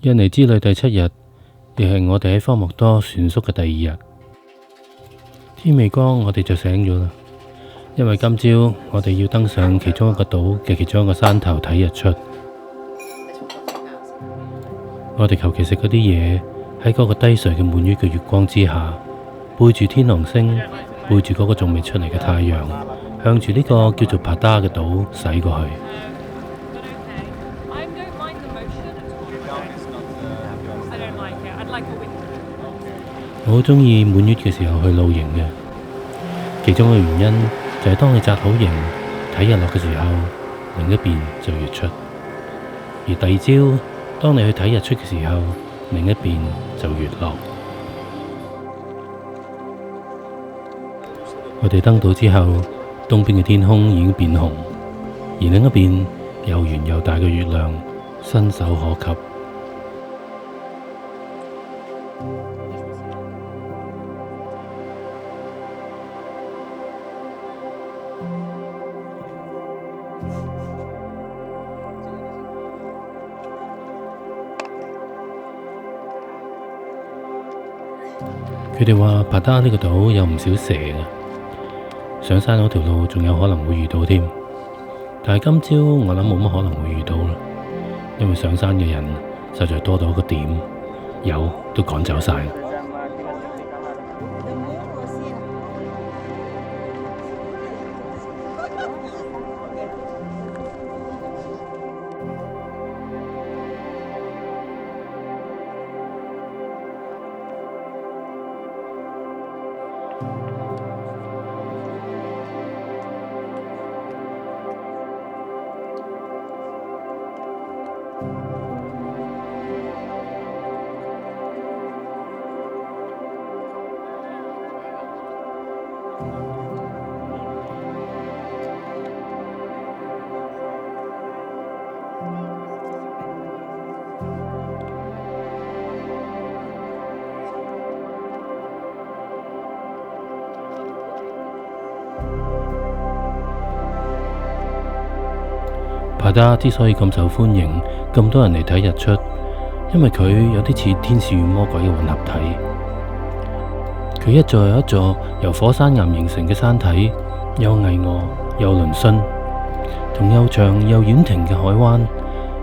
印尼之旅第7日，亦係我哋喺科莫多船宿嘅第2日。天未光，我哋就醒咗啦，因為今朝我哋要登上其中一個島嘅其中一個山頭睇日出。我哋求其食嗰啲嘢，喺嗰個低垂嘅滿月嘅月光之下，背住天狼星，背住嗰個仲未出嚟嘅太陽，向住呢個叫做帕達嘅島駛過去。我好鍾意滿月嘅時候去露營嘅，其中一個原因就係當你紮好營睇日落嘅時候，另一邊就月出；而第二朝當你去睇日出嘅時候，另一邊就月落。我哋登島之後，東邊嘅天空已經變紅，而另一邊又圓又大嘅月亮伸手可及。佢哋話帕達呢個島有唔少蛇嘅，上山嗰條路仲有可能會遇到添。但係今朝我諗冇乜可能會遇到啦，因為上山嘅人實在多到一個點，有都趕走晒。帕達之所以咁受歡迎，咁多人嚟睇日出，因為佢有啲似天使與魔鬼嘅混合體。佢一座又一座由火山岩形成嘅山體，又巍峨又嶙峋，同又長又遠庭嘅海灣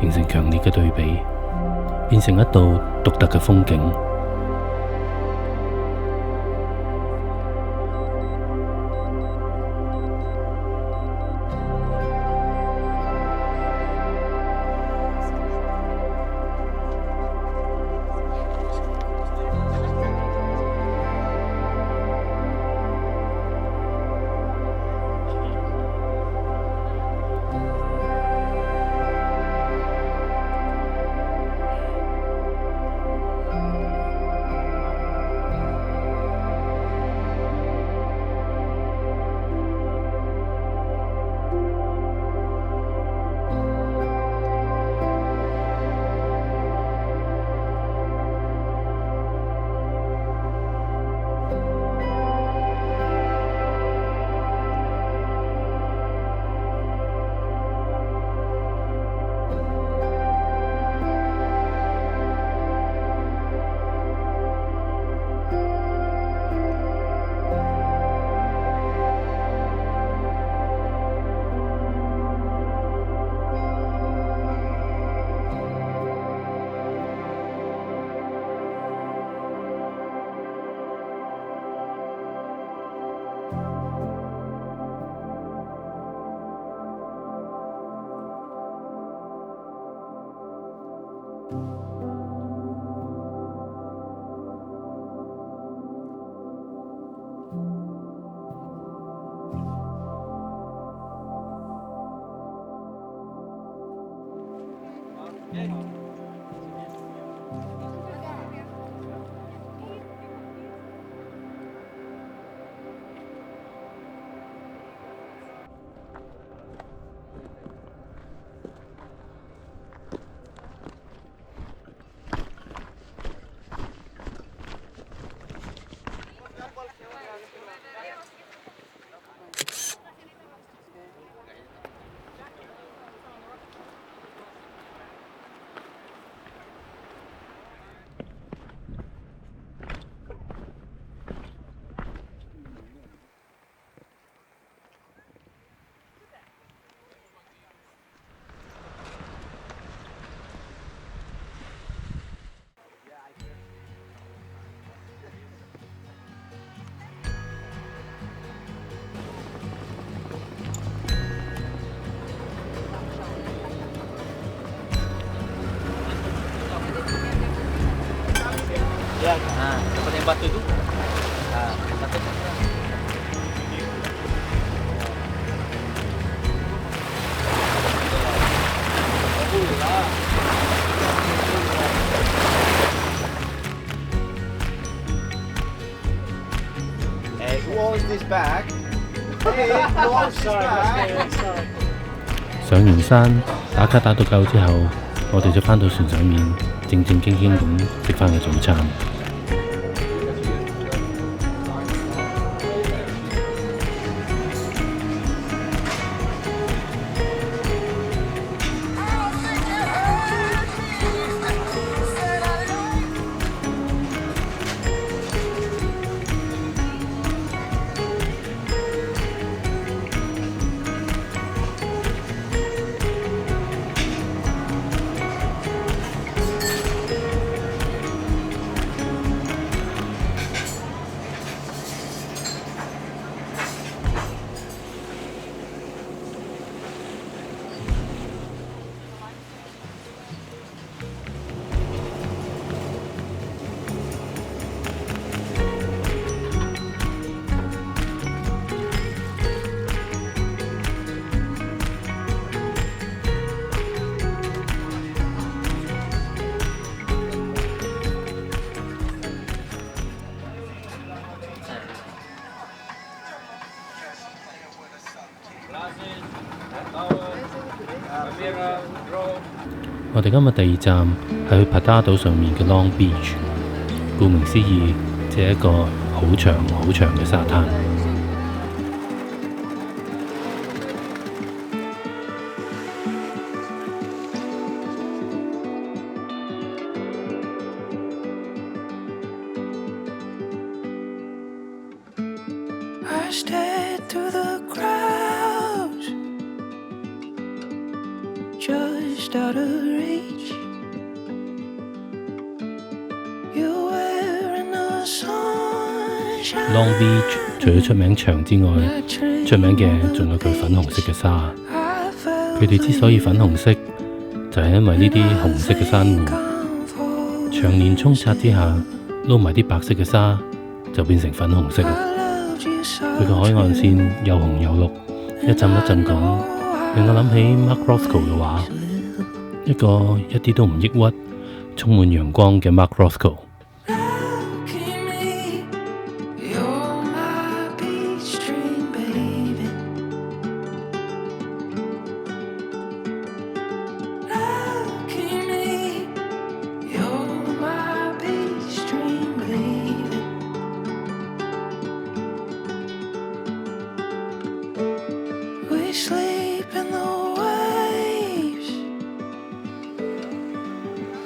形成強烈嘅對比，變成一道獨特嘅風景。上完山打卡打到夠之後，我哋就返到船上面，正正經經咁食返個早餐。我哋今日第2站係去帕打島上面嘅 Long Beach， 顧名思義，即係一個好長好長嘅沙灘。Just out of reach, you're wearing the sunshine. Long Beach 除咗出名長之外，出名嘅仲有佢粉紅色嘅沙。佢哋之所以粉紅色，就係因為呢啲紅色嘅珊瑚長年沖刷之下，撈埋啲白色嘅沙，就變成粉紅色啦。佢個海岸線又紅又綠，一陣一陣咁，令我諗起 Mark Rothko 嘅畫，一個一啲都唔抑鬱、充滿陽光嘅 Mark Rothko。Sleep in the waves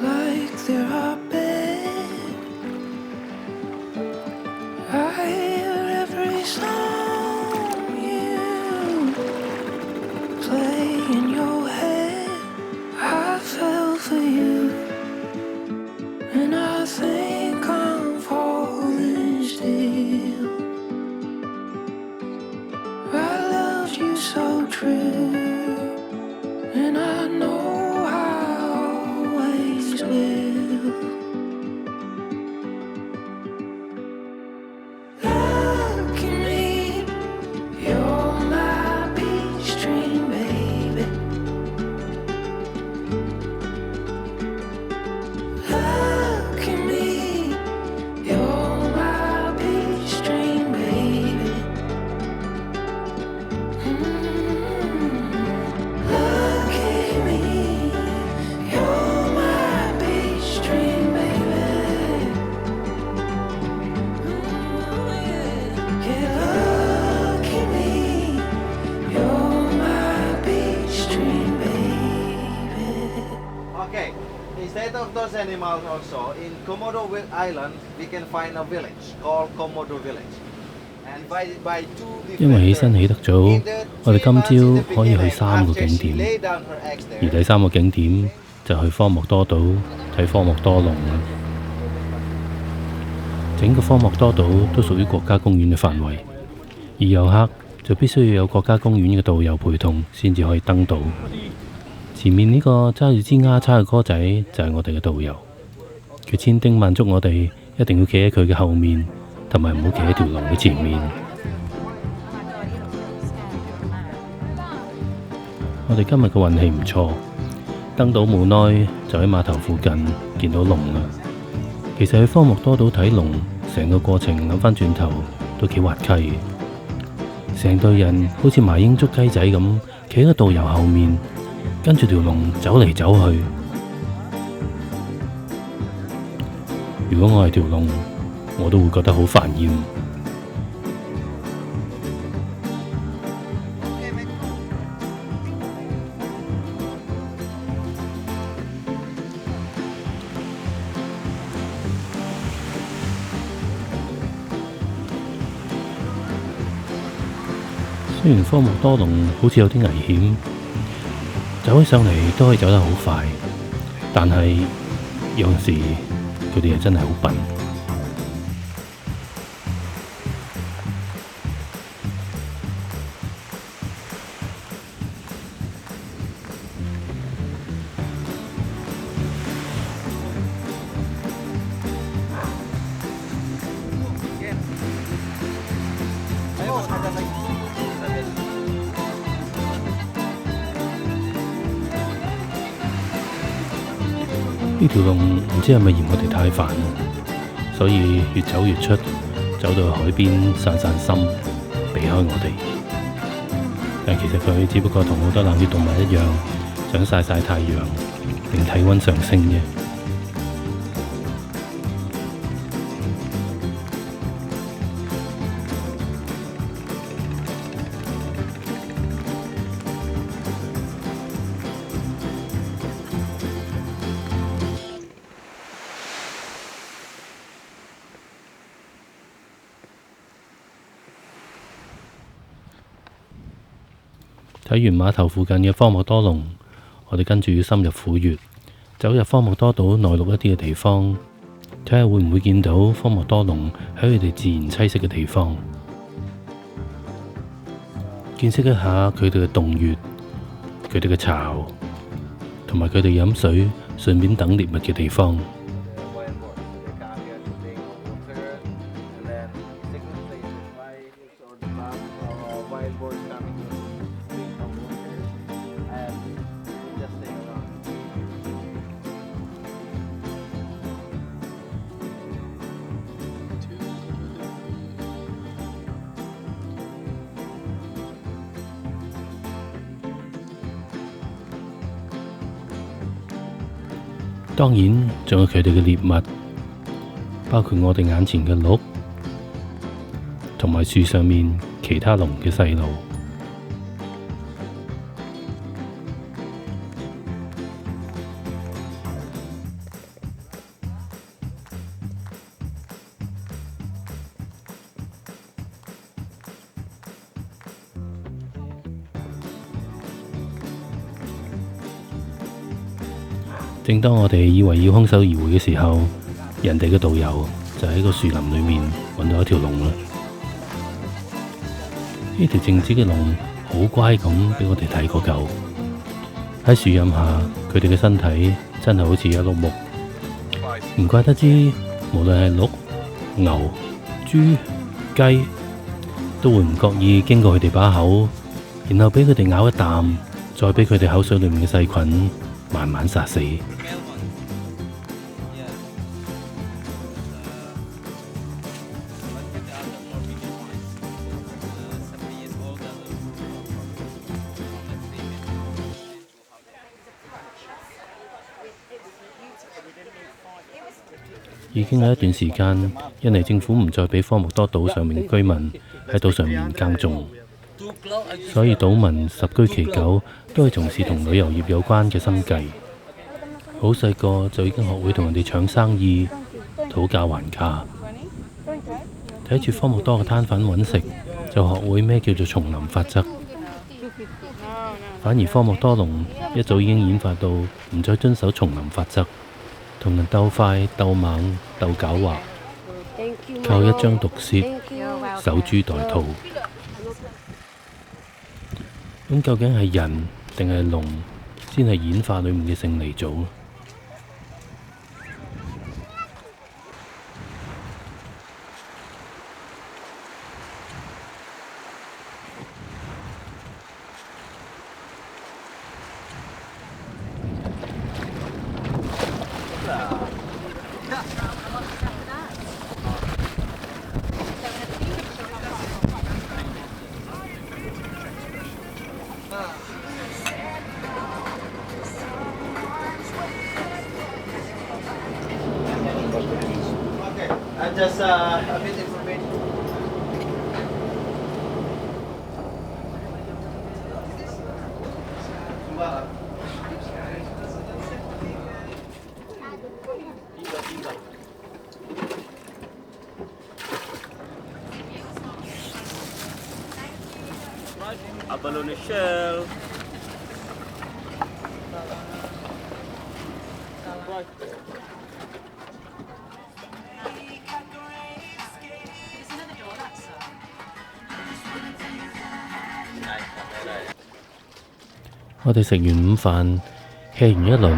like they're our bed. I hear every song you play in your head. I fell for you, and I think I'm falling still. I loved you so true, and I know I always will. Look at me, you're my beach dream, baby. Look at me, you're my beach dream, baby. Look at me, you're my beach dream, baby. Yeah, look at me, you're my beach dream, baby. Okay, instead of those animals also, in Komodo Island, we can find a village called Komodo Village. And by two 因為起身 different 起得早，我哋今朝可以去3個景點， lay down her eggs 而 there. 第3個景點就去科莫多島睇科莫多龍啦。整個科莫多島都屬於國家公園嘅範圍，而遊客就必須要有國家公園嘅導遊陪同先至可以登島。前面呢個揸住支鴉叉嘅哥仔就係我哋嘅導遊，佢千叮萬囑我哋一定要企喺佢嘅後面，同埋唔好企喺條龍嘅前面。我哋今日嘅運氣唔錯，登島冇耐就喺碼頭附近見到龍啦。其實去科莫多島睇龍，成個過程諗返轉頭都幾滑稽嘅。成隊人好似麻鷹捉雞仔咁，企喺導遊後面，跟住條龍走嚟走去。如果我係條龍，我都會覺得好煩厭。雖然科莫多龍好似有啲危險，走起上嚟都可以走得好快，但係有陣時佢哋又真係好笨。呢條龍唔知係咪嫌我哋太煩，所以越走越出，走到去海邊散散心，避開我哋。但其實佢只不過同好多冷血動物一樣，想曬曬太陽，令體溫上升啫。睇完碼頭附近嘅科莫多龍，我哋跟住深入虎穴，走入科莫多島內陸一啲嘅地方，睇下會唔會見到科莫多龍喺佢哋自然棲息嘅地方，見識一下佢哋嘅洞穴、佢哋嘅巢，同埋佢哋飲水，順便等獵物嘅地方。當然仲有佢哋嘅獵物，包括我哋眼前嘅鹿，同埋樹上面其他龍嘅細路。正當我哋以為要空手而回嘅時候，人哋嘅導遊就喺個樹林裏面揾到一條龍啦。呢條靜止嘅龍好乖咁俾我哋睇個夠。喺樹蔭下，佢哋嘅身體真係好似一碌木。唔怪得知，無論係鹿、牛、豬、雞，都會唔覺意經過佢哋把口，然後俾佢哋咬一啖，再俾佢哋口水裏面嘅細菌慢慢殺死。已經有一段時間，印尼政府唔再俾科莫多島上面居民喺島上面耕種，所以島民十居其九都係從事同旅遊業有關嘅生計。好細個就已經學會同人哋搶生意、討價還價，睇住科莫多嘅攤販揾食，就學會咩叫做叢林法則。反而科莫多龍一早已經演化到唔再遵守叢林法則，同人鬥快、鬥猛、鬥狡猾，靠一張毒舌守株待兔。咁究竟係人定係龍先係演化裏面嘅勝利組？ just a bit information. Abalone shell. There's another door, that's 我哋食完午飯 hea 完一輪，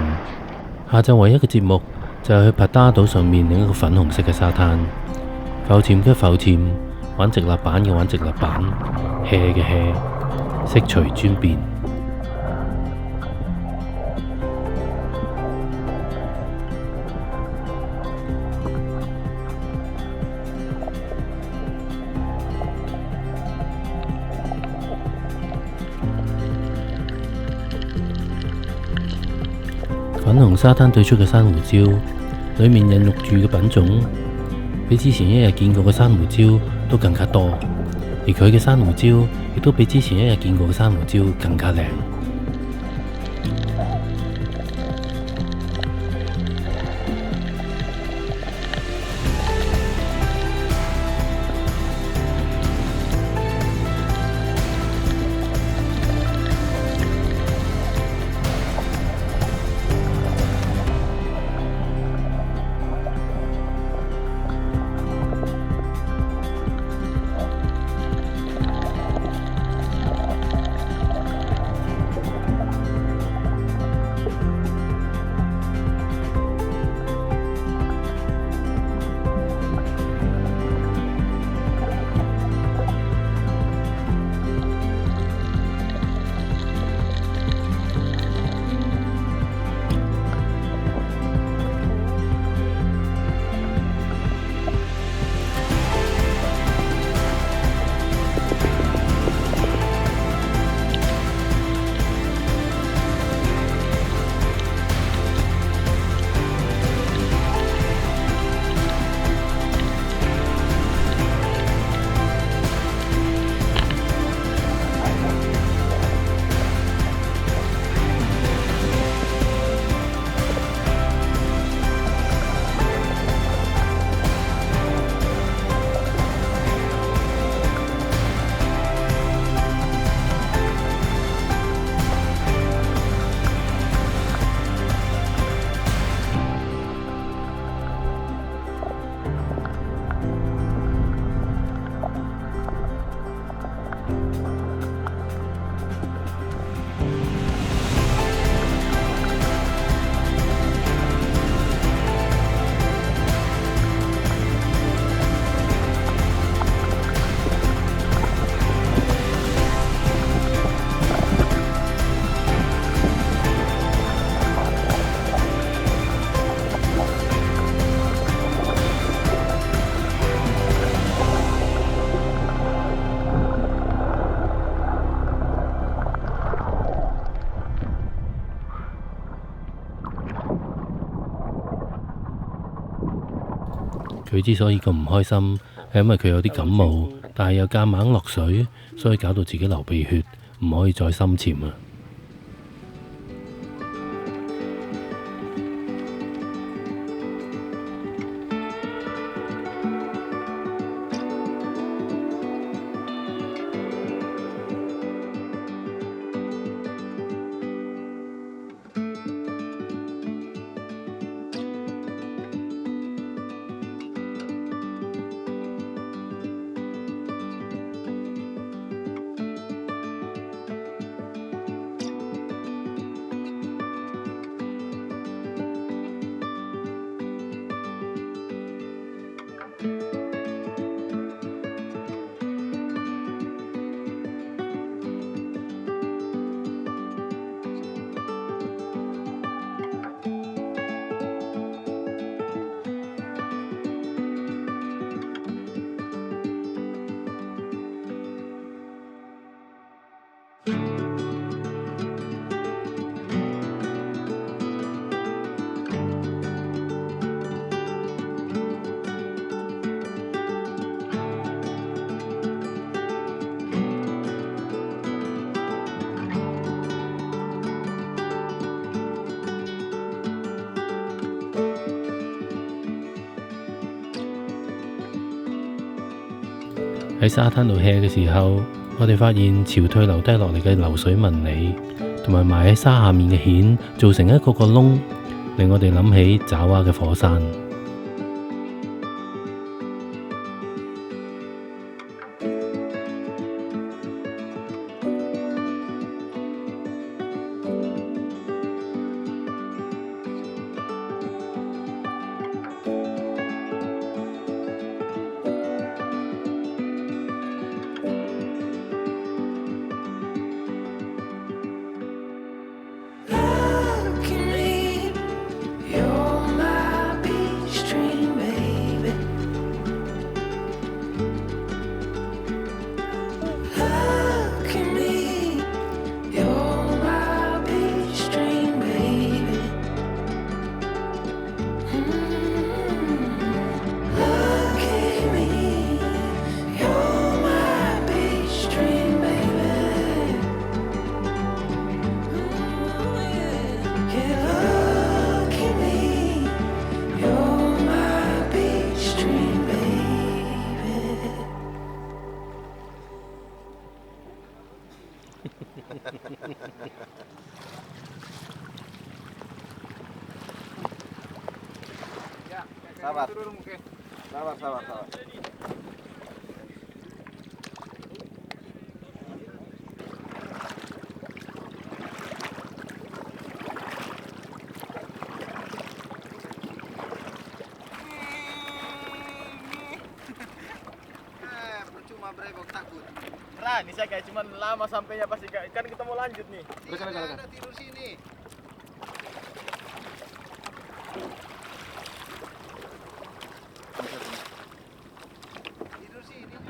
下晝唯一嘅節目就係去帕打島上面另一個粉紅色嘅沙灘，浮潛嘅浮潛，玩直立板嘅玩直立板 hea 嘅 hea，色隨尊便。粉紅沙灘對出嘅珊瑚礁，裡面孕育住嘅品種，比之前一日見過嘅珊瑚礁都更加多，而佢嘅珊瑚礁亦都比之前一日見過嘅珊瑚礁更加靚。佢之所以咁唔開心，係因為佢有啲感冒，但係又夾硬落水，所以搞到自己流鼻血，唔可以再深潛啊！喺沙灘度 hea 嘅時候，我哋發現潮退留低落嚟嘅流水紋理，同埋埋喺沙下面嘅蜆，造成一個個窿，令我哋諗起爪哇嘅火山。Look at me, you're my beach dream, baby. Look at me, you're my beach dream, baby. Look at me, you're my beach dream, baby. Yeah, look at me, you're my beach dream, baby. ，sabar, sabar, sabar, sabar. Percuma brebok takut. Berani saya kayak cuman lama sampainya pasti kan kita mau lanjut nih. Ada tidur sini. Tidur sini.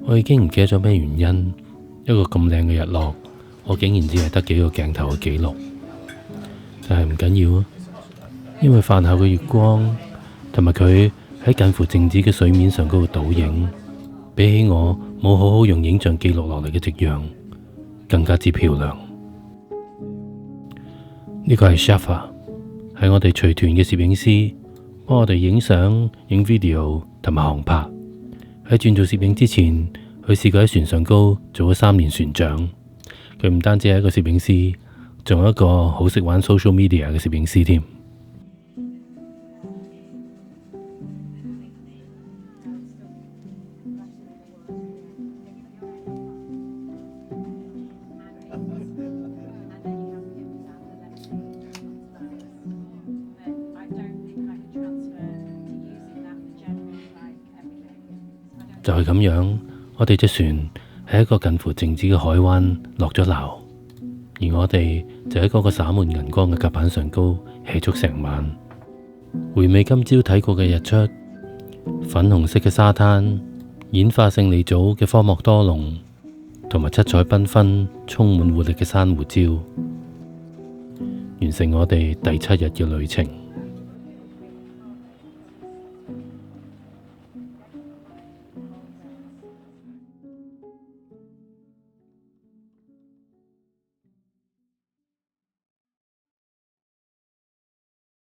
我已經唔記得咗咩原因，一個咁靚嘅日落，我竟然只係得幾個鏡頭嘅記錄。但係唔緊要啊，因為飯後嘅月光同埋佢喺近乎靜止嘅水面上嗰個倒影，比起我冇好好用影像記錄落嚟嘅夕陽，更加之漂亮。呢個係 Shafa， 係我哋隨團嘅攝影師，幫我哋影相、影 video 同埋航拍。喺轉做攝影之前，佢試過喺船上高做咗3年船長。佢唔單止係一個攝影師，仲有一個好識玩 social media 嘅攝影師添。就係咁樣，我哋隻船喺一個近乎靜止嘅海灣落咗錨，而我哋就喺嗰個灑滿銀光嘅甲板上高 hea 足成晚。回味今朝睇過嘅日出，粉紅色嘅沙灘，演化勝利組嘅科莫多龍，同埋七彩繽紛、充滿活力嘅珊瑚礁，完成我哋第7日嘅旅程。